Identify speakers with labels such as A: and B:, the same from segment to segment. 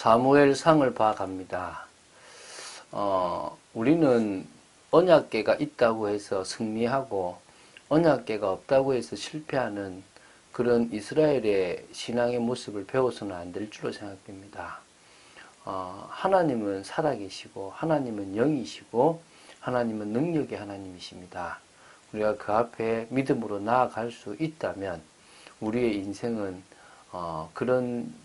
A: 사무엘상을 봐갑니다. 우리는 언약궤가 있다고 해서 승리하고 언약궤가 없다고 해서 실패하는 그런 이스라엘의 신앙의 모습을 배워서는 안 될 줄로 생각됩니다. 하나님은 살아계시고 하나님은 영이시고 하나님은 능력의 하나님이십니다. 우리가 그 앞에 믿음으로 나아갈 수 있다면 우리의 인생은 그런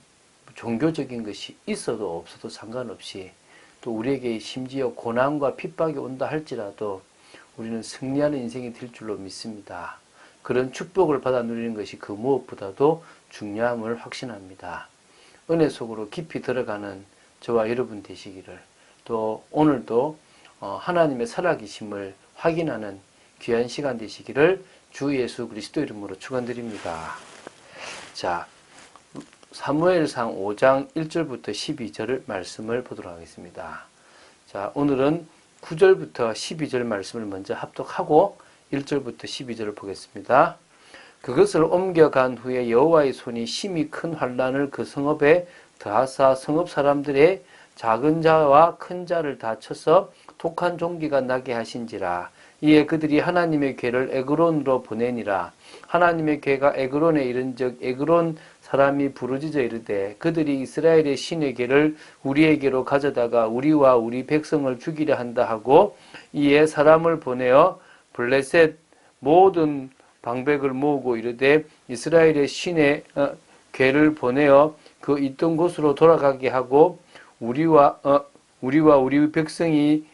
A: 종교적인 것이 있어도 없어도 상관없이 또 우리에게 심지어 고난과 핍박이 온다 할지라도 우리는 승리하는 인생이 될 줄로 믿습니다. 그런 축복을 받아 누리는 것이 그 무엇보다도 중요함을 확신합니다. 은혜 속으로 깊이 들어가는 저와 여러분 되시기를, 또 오늘도 하나님의 살아계심을 확인하는 귀한 시간 되시기를 주 예수 그리스도 이름으로 축원드립니다. 자, 사무엘상 5장 1절부터 12절 말씀을 보도록 하겠습니다. 자, 오늘은 9절부터 12절 말씀을 먼저 합독하고 1절부터 12절을 보겠습니다. 그것을 옮겨간 후에 여호와의 손이 심히 큰 환난을 그 성읍에 더하사 성읍 사람들의 작은 자와 큰 자를 다 쳐서 독한 종기가 나게 하신지라. 이에 그들이 하나님의 궤를 에그론으로 보내니라. 하나님의 궤가 에그론에 이른즉 에그론 사람이 부르짖어 이르되 그들이 이스라엘의 신의 궤를 우리에게로 가져다가 우리와 우리 백성을 죽이려 한다 하고, 이에 사람을 보내어 블레셋 모든 방백을 모으고 이르되 이스라엘의 신의 궤를 보내어 그 있던 곳으로 돌아가게 하고 우리와 우리 백성이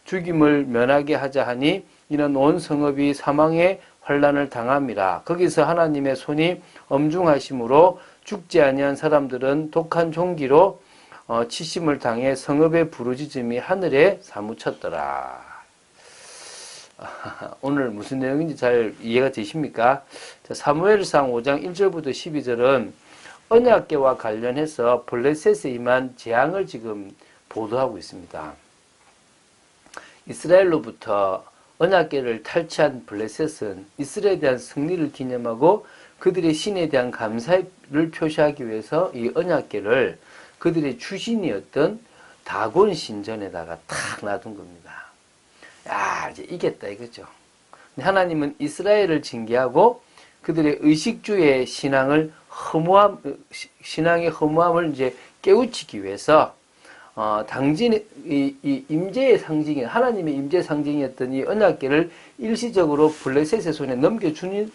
A: 죽임을 면하게 하자 하니, 이는 온 성읍이 사망의 환난을 당함이라. 거기서 하나님의 손이 엄중하심으로 죽지 아니한 사람들은 독한 종기로 치심을 당해 성읍의 부르짖음이 하늘에 사무쳤더라. 오늘 무슨 내용인지 잘 이해가 되십니까? 자, 사무엘상 5장 1절부터 12절은 언약궤와 관련해서 블레셋에 임한 재앙을 지금 보도하고 있습니다. 이스라엘로부터 언약궤를 탈취한 블레셋은 이스라엘에 대한 승리를 기념하고 그들의 신에 대한 감사를 표시하기 위해서 이 언약궤를 그들의 주신이었던 다곤 신전에다가 탁 놔둔 겁니다. 야, 이제 이겼다 이거죠. 하나님은 이스라엘을 징계하고 그들의 의식주의 신앙의 허무함을 이제 깨우치기 위해서 당진의 이 임재의 상징인 하나님의 임재 상징이었던 이 언약궤를 일시적으로 블레셋의 손에 넘겨주는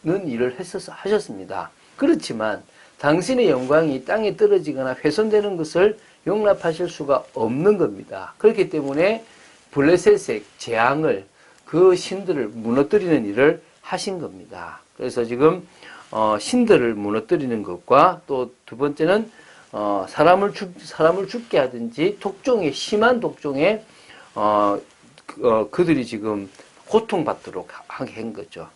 A: 일을 하셨습니다. 그렇지만 당신의 영광이 땅에 떨어지거나 훼손되는 것을 용납하실 수가 없는 겁니다. 그렇기 때문에 블레셋의 재앙을, 그 신들을 무너뜨리는 일을 하신 겁니다. 그래서 지금 신들을 무너뜨리는 것과 또 두 번째는 사람을 죽게 하든지 심한 독종에 그들이 지금 고통받도록 하게 한 거죠.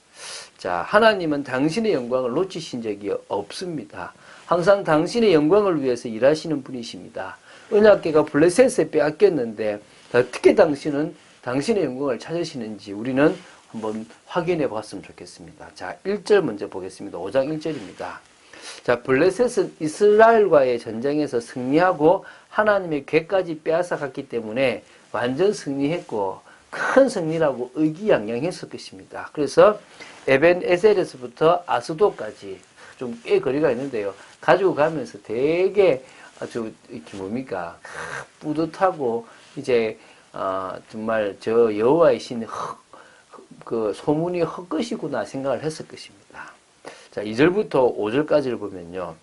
A: 자, 하나님은 당신의 영광을 놓치신 적이 없습니다. 항상 당신의 영광을 위해서 일하시는 분이십니다. 언약궤가 블레셋에 빼앗겼는데 어떻게 당신은 당신의 영광을 찾으시는지 우리는 한번 확인해 봤으면 좋겠습니다. 자, 1절 먼저 보겠습니다. 5장 1절입니다. 자, 블레셋은 이스라엘과의 전쟁에서 승리하고 하나님의 궤까지 빼앗아 갔기 때문에 완전 승리했고 큰 승리라고 의기양양했을 것입니다. 그래서 에벤에셀에서부터 아스도까지 좀 꽤 거리가 있는데요. 가지고 가면서 되게 아주 이렇게 뭡니까 뿌듯하고 이제 정말 저 여호와의 신이 그 소문이 헛것이구나 생각을 했을 것입니다. 자, 2절부터 5절까지를 보면요.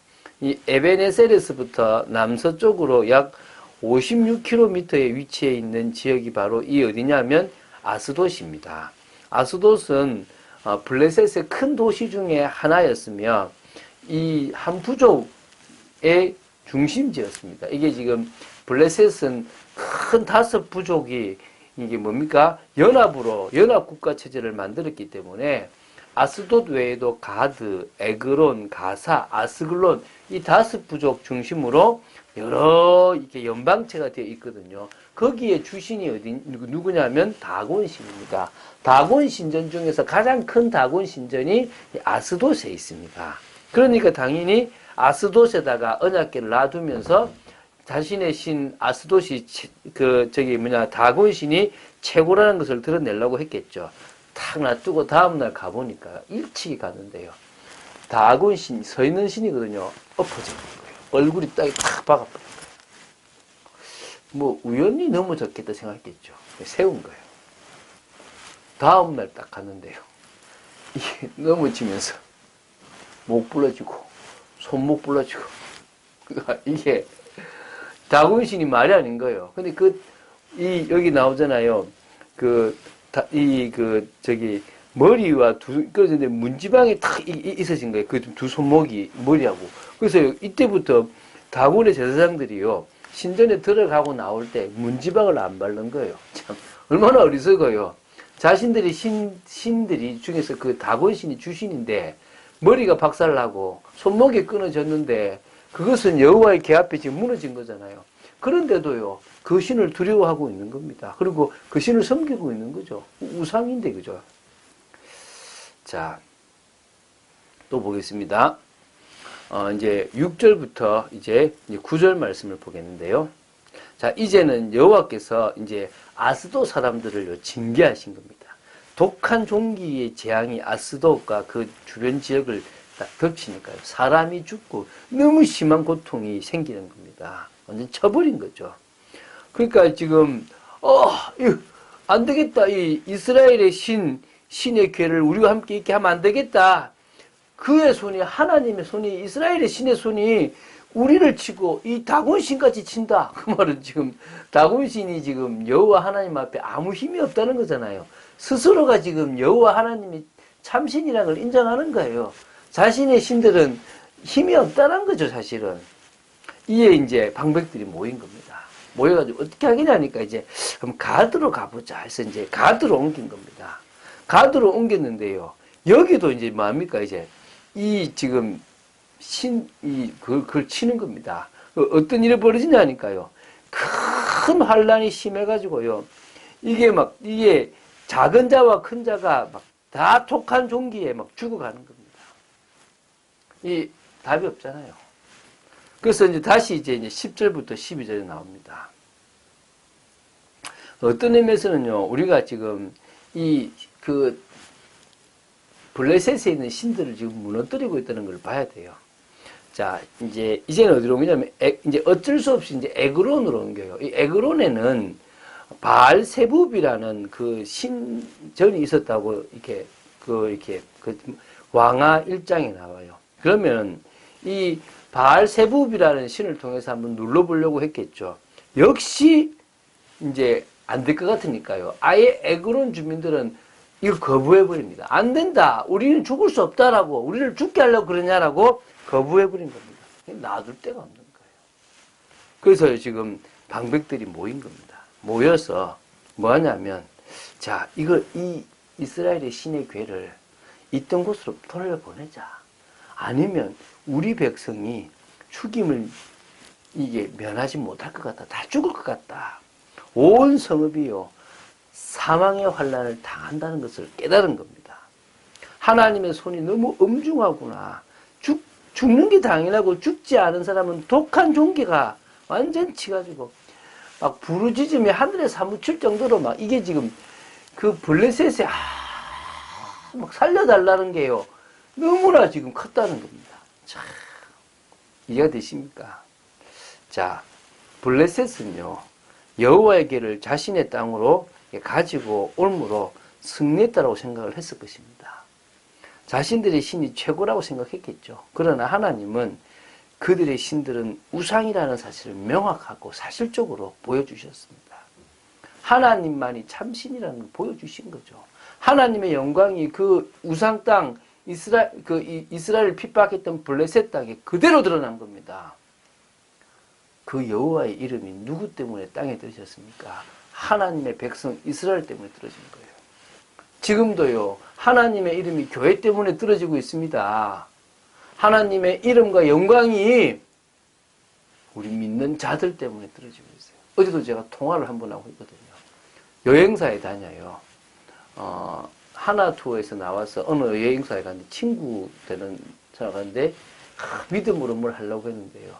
A: 이 에벤에셀에서부터 남서쪽으로 약 56km의 위치에 있는 지역이 바로 이 어디냐면 아스돗입니다. 아스돗은 블레셋의 큰 도시 중에 하나였으며 이 한 부족의 중심지였습니다. 이게 지금 블레셋은 큰 5부족이 이게 뭡니까? 연합국가 체제를 만들었기 때문에 아스돗 외에도 가드, 에그론, 가사, 아스글론 이 5부족 중심으로 여러 이렇게 연방체가 되어 있거든요. 거기에 주신이 누구냐면 다곤 신입니다. 다곤 신전 중에서 가장 큰 다곤 신전이 아스돗에 있습니다. 그러니까 당연히 아스돗에다가 언약궤를 놔두면서 자신의 신 아스돗이 다곤 신이 최고라는 것을 드러내려고 했겠죠. 탁 놔두고 다음날 가보니까 일찍이 가는데요. 다곤 신, 서 있는 신이거든요. 엎어져 버린 거예요. 얼굴이 땅에 탁 박아버린 거예요. 뭐 우연히 넘어졌겠다 생각했겠죠. 세운 거예요. 다음날 딱 갔는데요. 이게 넘어지면서 목 부러지고 손목 부러지고 이게 다곤신이 말이 아닌 거예요. 근데 여기 나오잖아요. 머리와 그런데 문지방에 탁 있어진 거예요. 그 두 손목이 머리하고. 그래서 이때부터 다곤의 제사장들이요. 신전에 들어가고 나올 때 문지방을 안 바른 거예요. 참, 얼마나 어리석어요. 자신들이 신들이 중에서 그 다곤신이 주신인데, 머리가 박살나고, 손목이 끊어졌는데, 그것은 여호와의 궤 앞에 지금 무너진 거잖아요. 그런데도요, 그 신을 두려워하고 있는 겁니다. 그리고 그 신을 섬기고 있는 거죠. 우상인데, 그죠? 자, 또 보겠습니다. 이제 6절부터 이제 9절 말씀을 보겠는데요. 자, 이제는 여호와께서 이제 아스돗 사람들을 징계하신 겁니다. 독한 종기의 재앙이 아스돗과 그 주변 지역을 덮치니까요. 사람이 죽고 너무 심한 고통이 생기는 겁니다. 완전 쳐버린 거죠. 그러니까 지금 안 되겠다. 이 이스라엘의 신의 궤를 우리와 함께 있게 하면 안 되겠다. 그의 손이, 하나님의 손이, 이스라엘의 신의 손이 우리를 치고 이 다곤신까지 친다. 그 말은 지금 다곤신이 지금 여호와 하나님 앞에 아무 힘이 없다는 거잖아요. 스스로가 지금 여호와 하나님이 참신이라는 걸 인정하는 거예요. 자신의 신들은 힘이 없다는 거죠, 사실은. 이에 이제 방백들이 모인 겁니다. 모여가지고 어떻게 하겠냐니까 이제 그럼 가드로 가보자 해서 이제 가드로 옮긴 겁니다. 가드로 옮겼는데요. 여기도 이제 뭡니까 이제 이 지금 그걸 치는 겁니다. 어떤 일이 벌어지냐니까요. 큰 환란이 심해가지고요. 이게 작은 자와 큰 자가 막 다 독한 종기에 막 죽어가는 겁니다. 이 답이 없잖아요. 그래서 이제 다시 이제 10절부터 12절에 나옵니다. 어떤 의미에서는요, 우리가 지금 블레셋에 있는 신들을 지금 무너뜨리고 있다는 걸 봐야 돼요. 자, 이제는 어디로 옮기냐면, 이제 어쩔 수 없이 이제 에그론으로 옮겨요. 이 에그론에는 바알세붑이라는 그 신전이 있었다고 왕하 1장에 나와요. 그러면 이 바알세붑이라는 신을 통해서 한번 눌러보려고 했겠죠. 역시 이제 안 될 것 같으니까요. 아예 에그론 주민들은 이걸 거부해버립니다. 안 된다. 우리는 죽을 수 없다라고. 우리를 죽게 하려고 그러냐라고 거부해버린 겁니다. 놔둘 데가 없는 거예요. 그래서 지금 방백들이 모인 겁니다. 모여서 뭐 하냐면, 자, 이 이스라엘의 신의 궤를 있던 곳으로 돌려보내자. 아니면 우리 백성이 죽임을 이게 면하지 못할 것 같다. 다 죽을 것 같다. 온 성읍이요. 사망의 환란을 당한다는 것을 깨달은 겁니다. 하나님의 손이 너무 엄중하구나. 죽는 게 당연하고 죽지 않은 사람은 독한 종기가 완전 치가지고 막 부르짖음이 하늘에 사무칠 정도로 막 이게 지금 그 블레셋에 막 살려달라는 게요. 너무나 지금 컸다는 겁니다. 자, 이해가 되십니까? 자, 블레셋은요. 여호와의 궤를 자신의 땅으로 가지고 올므로 승리했다라고 생각을 했을 것입니다. 자신들의 신이 최고라고 생각했겠죠. 그러나 하나님은 그들의 신들은 우상이라는 사실을 명확하고 사실적으로 보여주셨습니다. 하나님만이 참신이라는 걸 보여주신 거죠. 하나님의 영광이 그 우상 땅, 이스라엘을 핍박했던 블레셋 땅에 그대로 드러난 겁니다. 그 여호와의 이름이 누구 때문에 땅에 떨어졌습니까? 하나님의 백성 이스라엘 때문에 떨어진 거예요. 지금도요, 하나님의 이름이 교회 때문에 떨어지고 있습니다. 하나님의 이름과 영광이 우리 믿는 자들 때문에 떨어지고 있어요. 어제도 제가 통화를 한번 하고 있거든요. 여행사에 다녀요. 하나 투어에서 나와서 어느 여행사에 갔는데 친구 되는 사람 갔는데 믿음으로 뭘 하려고 했는데요.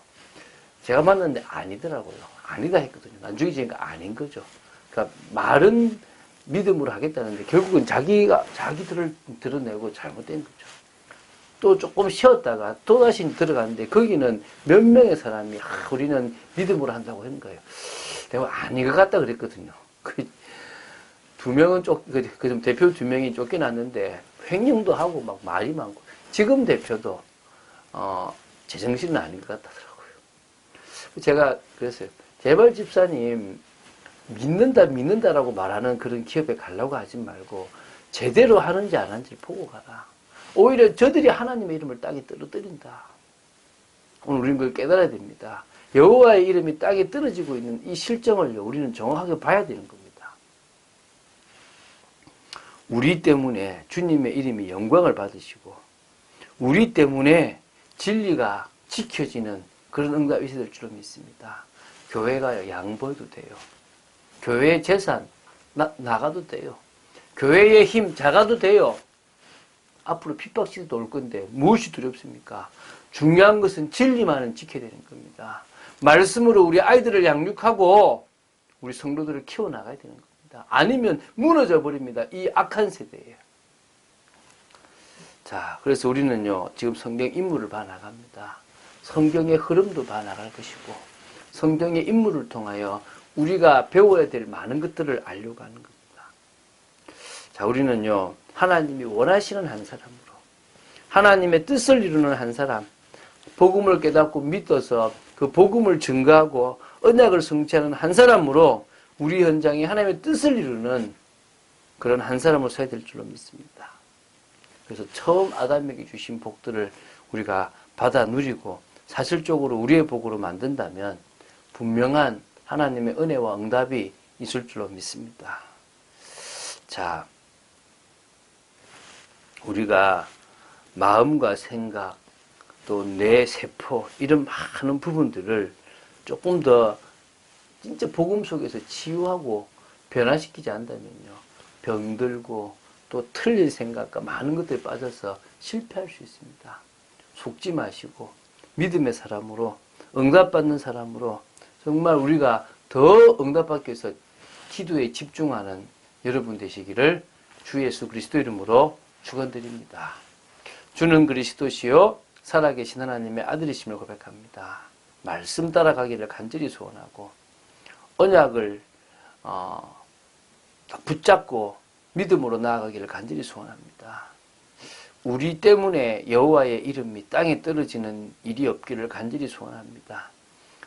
A: 제가 만났는데 아니더라고요. 아니다 했거든요. 나중에 지니까 아닌 거죠. 그러니까 말은 믿음으로 하겠다는데 결국은 자기들을 드러내고 잘못된 거죠. 또 조금 쉬었다가 또다시 들어갔는데 거기는 몇 명의 사람이 우리는 믿음으로 한다고 하는 거예요. 내가 아닌 것 같다 그랬거든요. 두 명은 좀 대표 두 명이 쫓겨났는데 횡령도 하고 막 말이 많고 지금 대표도 제정신은 아닌 것 같더라고요. 제가 그랬어요. 제발 집사님 믿는다라고 말하는 그런 기업에 가려고 하지 말고 제대로 하는지 안 하는지 보고 가라. 오히려 저들이 하나님의 이름을 땅에 떨어뜨린다. 오늘 우리는 그걸 깨달아야 됩니다. 여호와의 이름이 땅에 떨어지고 있는 이 실정을요, 우리는 정확하게 봐야 되는 겁니다. 우리 때문에 주님의 이름이 영광을 받으시고 우리 때문에 진리가 지켜지는 그런 응답이 있을 줄로 믿습니다. 교회가 양보해도 돼요. 교회의 재산 나가도 돼요. 교회의 힘 작아도 돼요. 앞으로 핍박시대도 올 건데 무엇이 두렵습니까? 중요한 것은 진리만은 지켜야 되는 겁니다. 말씀으로 우리 아이들을 양육하고 우리 성도들을 키워나가야 되는 겁니다. 아니면 무너져 버립니다. 이 악한 세대에. 자, 그래서 우리는요, 지금 성경 인물을 봐나갑니다. 성경의 흐름도 봐나갈 것이고 성경의 인물을 통하여 우리가 배워야 될 많은 것들을 알려고 하는 겁니다. 자, 우리는요, 하나님이 원하시는 한 사람으로, 하나님의 뜻을 이루는 한 사람, 복음을 깨닫고 믿어서 그 복음을 증거하고 언약을 성취하는 한 사람으로 우리 현장에 하나님의 뜻을 이루는 그런 한 사람으로 서야 될 줄로 믿습니다. 그래서 처음 아담에게 주신 복들을 우리가 받아 누리고 사실적으로 우리의 복으로 만든다면 분명한 하나님의 은혜와 응답이 있을 줄로 믿습니다. 자, 우리가 마음과 생각, 또 뇌, 세포 이런 많은 부분들을 조금 더 진짜 복음 속에서 치유하고 변화시키지 않는다면요, 병들고 또 틀린 생각과 많은 것들이 빠져서 실패할 수 있습니다. 속지 마시고 믿음의 사람으로, 응답받는 사람으로 정말 우리가 더 응답받기 위해서 기도에 집중하는 여러분 되시기를 주 예수 그리스도 이름으로 축원드립니다. 주는 그리스도시요 살아계신 하나님의 아들이심을 고백합니다. 말씀 따라가기를 간절히 소원하고 언약을 붙잡고 믿음으로 나아가기를 간절히 소원합니다. 우리 때문에 여호와의 이름이 땅에 떨어지는 일이 없기를 간절히 소원합니다.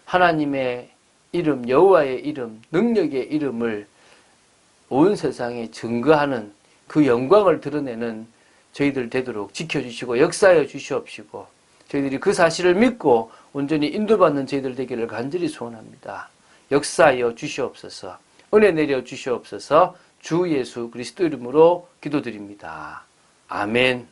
A: 하나님의 이름, 여호와의 이름, 능력의 이름을 온 세상에 증거하는 그 영광을 드러내는 저희들 되도록 지켜주시고 역사하여 주시옵시고 저희들이 그 사실을 믿고 온전히 인도받는 저희들 되기를 간절히 소원합니다. 역사하여 주시옵소서, 은혜 내려 주시옵소서. 주 예수 그리스도 이름으로 기도드립니다. 아멘.